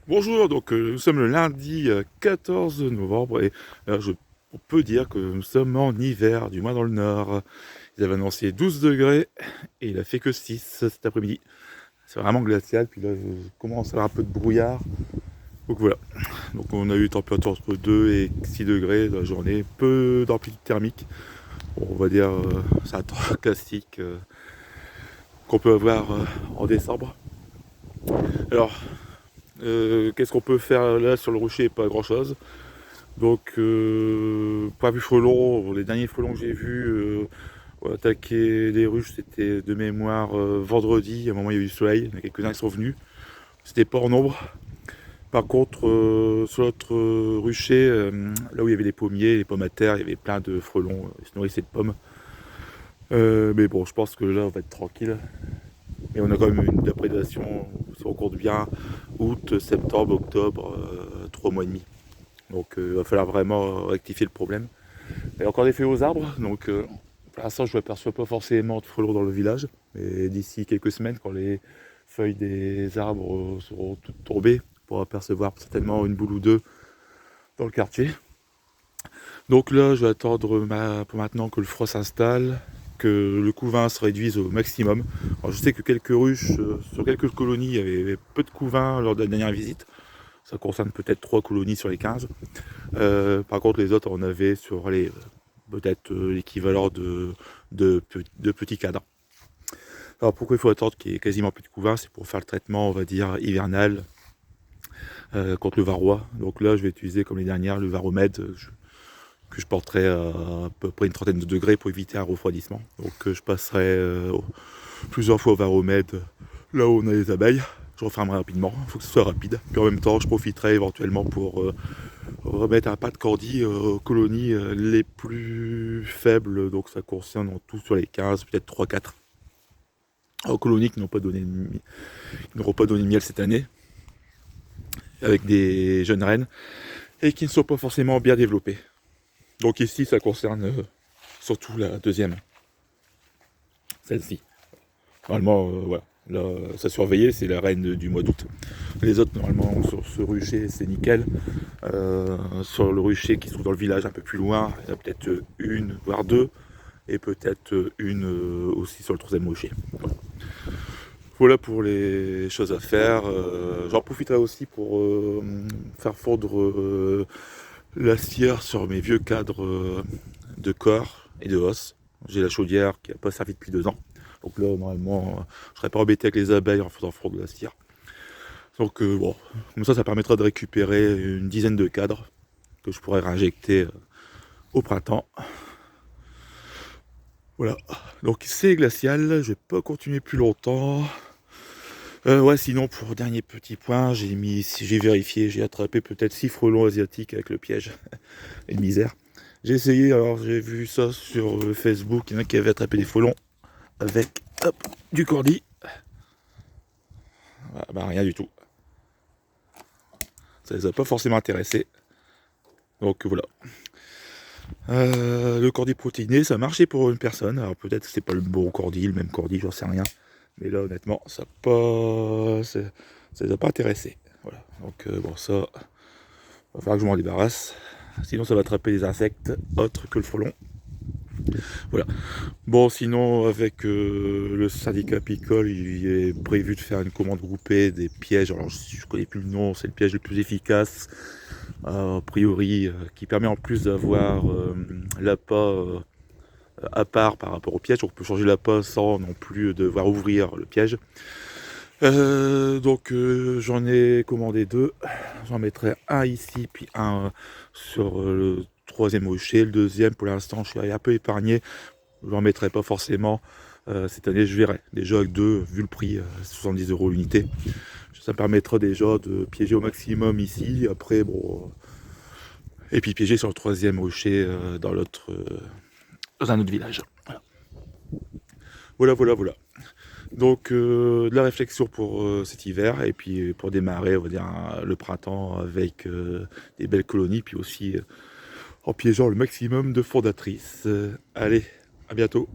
Bonjour, donc nous sommes le lundi 14 novembre et on peut dire que nous sommes en hiver, du moins dans le nord. Ils avaient annoncé 12 degrés et il a fait que 6 cet après-midi. C'est vraiment glacial, puis là je commence à avoir un peu de brouillard. Donc voilà, donc on a eu une température entre 2 et 6 degrés dans la journée, peu d'amplitude thermique. Bon, on va dire c'est un temps classique qu'on peut avoir en décembre. Alors, qu'est-ce qu'on peut faire là sur le rocher? Pas grand-chose. Donc, pas vu frelons, les derniers frelons que j'ai vus attaquer les ruches, c'était de mémoire vendredi. À un moment, il y a eu du soleil, il y en a quelques-uns qui sont venus. C'était pas en nombre. Par contre, sur l'autre rucher, là où il y avait les pommiers, les pommes à terre, il y avait plein de frelons, ils se nourrissaient de pommes. Mais bon, je pense que là, on va être tranquille. Et on a quand même une déprédation, si on compte bien, août, septembre, octobre, 3 mois et demi. Donc il va falloir vraiment rectifier le problème. Il y a encore des feuilles aux arbres, donc pour l'instant je n'aperçois pas forcément de frelons dans le village. Mais d'ici quelques semaines, quand les feuilles des arbres seront toutes tombées, on pourra apercevoir certainement une boule ou deux dans le quartier. Donc là je vais attendre pour maintenant que le froid s'installe, que le couvain se réduise au maximum. Alors, je sais que quelques ruches, sur quelques colonies, il y avait peu de couvain lors de la dernière visite. Ça concerne peut-être 3 colonies sur les 15. Par contre, les autres, on avait sur les peut-être l'équivalent de petits cadres. Alors pourquoi il faut attendre qu'il y ait quasiment plus de couvain? C'est pour faire le traitement, on va dire, hivernal contre le varroa. Donc là, je vais utiliser comme les dernières le varomède que je porterai à peu près une trentaine de degrés pour éviter un refroidissement. Donc je passerai plusieurs fois au varomède là où on a les abeilles. Je refermerai rapidement, il faut que ce soit rapide. Puis en même temps, je profiterai éventuellement pour remettre un pas de cordi aux colonies les plus faibles. Donc ça concerne en tout sur les 15, peut-être 3-4 colonies qui n'auront pas donné de miel cette année, avec des jeunes reines, et qui ne sont pas forcément bien développées. Donc ici, ça concerne surtout la deuxième, celle-ci. Normalement, voilà. Là, ça surveillait, c'est la reine du mois d'août. Les autres, normalement, sur ce rucher, c'est nickel. Sur le rucher qui se trouve dans le village un peu plus loin, il y en a peut-être une, voire deux, et peut-être une aussi sur le troisième rocher. Voilà pour les choses à faire. J'en profiterai aussi pour faire fondre la cire sur mes vieux cadres de corps et de os. J'ai la chaudière qui n'a pas servi depuis 2 ans. Donc là, normalement, je ne serais pas embêté avec les abeilles en faisant fondre de la cire. Donc bon, comme ça permettra de récupérer une dizaine de cadres que je pourrais réinjecter au printemps. Voilà, donc c'est glacial, je vais pas continuer plus longtemps. Ouais, sinon pour dernier petit point, j'ai vérifié, j'ai attrapé peut-être 6 frelons asiatiques avec le piège. Une misère. J'ai essayé, alors j'ai vu ça sur Facebook, il y en a qui avaient attrapé des frelons avec hop, du cordy. Bah rien du tout. Ça les a pas forcément intéressés. Donc voilà. Le cordy protéiné, ça marchait pour une personne. Alors peut-être que c'est pas le bon cordy, le même cordy, j'en sais rien. Mais là, honnêtement, ça les a pas intéressés. Voilà. Donc bon, ça, va falloir que je m'en débarrasse. Sinon, ça va attraper des insectes autres que le frelon. Voilà. Bon, sinon, avec le syndicat apicole, il est prévu de faire une commande groupée des pièges. Alors, je connais plus le nom, c'est le piège le plus efficace, a priori, qui permet en plus d'avoir l'appât à part par rapport au piège. On peut changer l'appât sans non plus devoir ouvrir le piège. Donc, j'en ai commandé 2. J'en mettrai un ici, puis un sur le troisième rocher. Le deuxième, pour l'instant, je suis un peu épargné. Je n'en mettrai pas forcément. Cette année, je verrai. Déjà avec 2, vu le prix, 70 € l'unité. Ça me permettra déjà de piéger au maximum ici. Après, bon. Et puis piéger sur le troisième rocher dans un autre village. Voilà. Donc de la réflexion pour cet hiver et puis pour démarrer, on va dire, le printemps avec des belles colonies, puis aussi en piégeant le maximum de fondatrices. Allez, à bientôt.